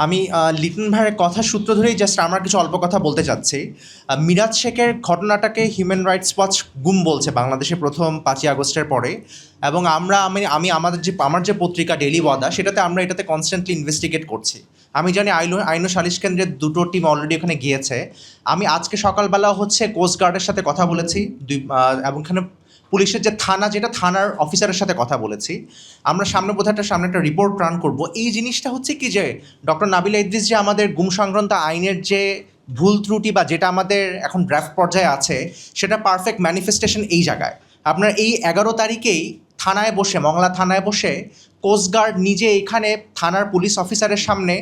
আমি লিটন ভাইয়ের কথা সূত্র ধরেই জাস্ট আমার কিছু অল্প কথা বলতে চাচ্ছি। মিরাজ শেখের ঘটনাটাকে হিউম্যান রাইটস ওয়াচ গুম বলছে বাংলাদেশে প্রথম 5ই আগস্টের পরে। এবং আমি আমার যে পত্রিকা ডেইলি ওয়াদা, সেটাতে আমরা এটাতে কনস্ট্যান্টলি ইনভেস্টিগেট করছি। আমি জানি আইন ও সালিশ কেন্দ্রের দুটো টিম অলরেডি ওখানে গিয়েছে। আমি আজকে সকালবেলা কোস্ট গার্ডের সাথে কথা বলেছি এবং এখানে পুলিশের যে থানা, যেটা থানার অফিসারের সাথে কথা বলেছি। আমরা সামনে একটা রিপোর্ট রান করব। এই জিনিসটা হচ্ছে কি যে ডক্টর নাবিলা ইদ্রিস যে আমাদের গুম সংক্রান্ত আইনের যে ভুল ত্রুটি বা যেটা আমাদের এখন ড্রাফট পর্যায়ে আছে, সেটা পারফেক্ট ম্যানিফেস্টেশন এই জায়গায়। আপনার এই 11 তারিখেই মংলা থানায় বসে কোস্টগার্ড নিজে এখানে থানার পুলিশ অফিসারের সামনে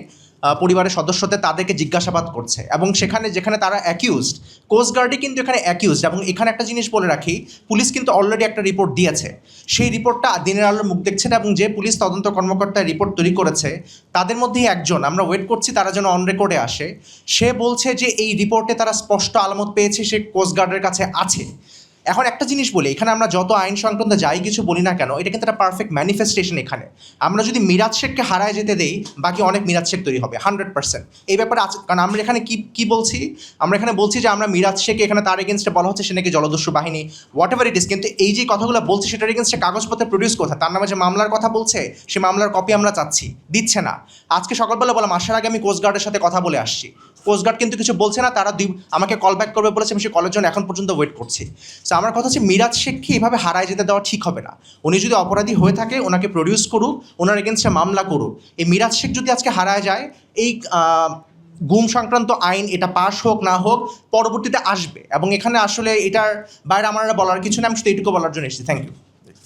পরিবারের সদস্যদের তাদেরকে জিজ্ঞাসাবাদ করছে, এবং যেখানে তারা অ্যাকিউজড, কোস্টগার্ডই কিন্তু এখানে অ্যাকিউজড। এবং এখানে একটা জিনিস বলে রাখি, পুলিশ কিন্তু অলরেডি একটা রিপোর্ট দিয়েছে। সেই রিপোর্টটা দিনের আলোর মুখ দেখছে না, এবং যে পুলিশ তদন্ত কর্মকর্তা রিপোর্ট তৈরি করেছে তাদের মধ্যেই একজন, আমরা ওয়েট করছি তারা যেন অন রেকর্ডে আসে। সে বলছে যে এই রিপোর্টে তারা স্পষ্ট আলামত পেয়েছে সে কোস্টগার্ডের কাছে আছে। এখন একটা জিনিস বলি, এখানে আমরা যত আইন সংক্রান্ত যাই কিছু বলি না কেন, এটা কিন্তু একটা পারফেক্ট ম্যানিফেস্টেশন। এখানে আমরা যদি মিরাজ শেখকে হারায় যেতে দেই, বাকি অনেক মিরাজ শেখ তৈরি হবে 100%। এই ব্যাপারে আছে, কারণ আমরা এখানে কি বলছি, আমরা এখানে বলছি যে আমরা মিরাজ শেখকে এখানে তার এগেনস্টে বলা হচ্ছে সে নাকি জলদস্যু বাহিনী, হোয়াট এভার ইট ইস। কিন্তু এই যে কথাগুলো বলছে সেটার এগেনস্টে কাগজপত্র প্রডিউস কোথায়? তার নামে যে মামলার কথা বলছে, সে মামলার কপি আমরা চাচ্ছি, দিচ্ছে না। আজকে সকালবেলা বললাম আসার আগে আমি কোস্টগার্ডের সাথে কথা বলে আসছি, কোস্টগার্ড কিন্তু কিছু বলছে না। তারা আমাকে কল ব্যাক করবে বলেছে, আমি সেই কলের জন্য এখন পর্যন্ত ওয়েট করছি। সো আমার কথা হচ্ছে মিরাজ শেখকে এভাবে হারায় যেতে দেওয়া ঠিক হবে না। উনি যদি অপরাধী হয়ে থাকে ওনাকে প্রডিউস করুক, ওনার এগেনস্টে মামলা করুক। এই মিরাজ শেখ যদি আজকে হারায় যায়, এই গুম সংক্রান্ত আইন এটা পাস হোক না হোক পরবর্তীতে আসবে, এবং এখানে আসলে এটার বাইরে আমার বলার কিছু নেই। আমি শুধু এইটুকু বলার জন্য এসেছি। Thank you.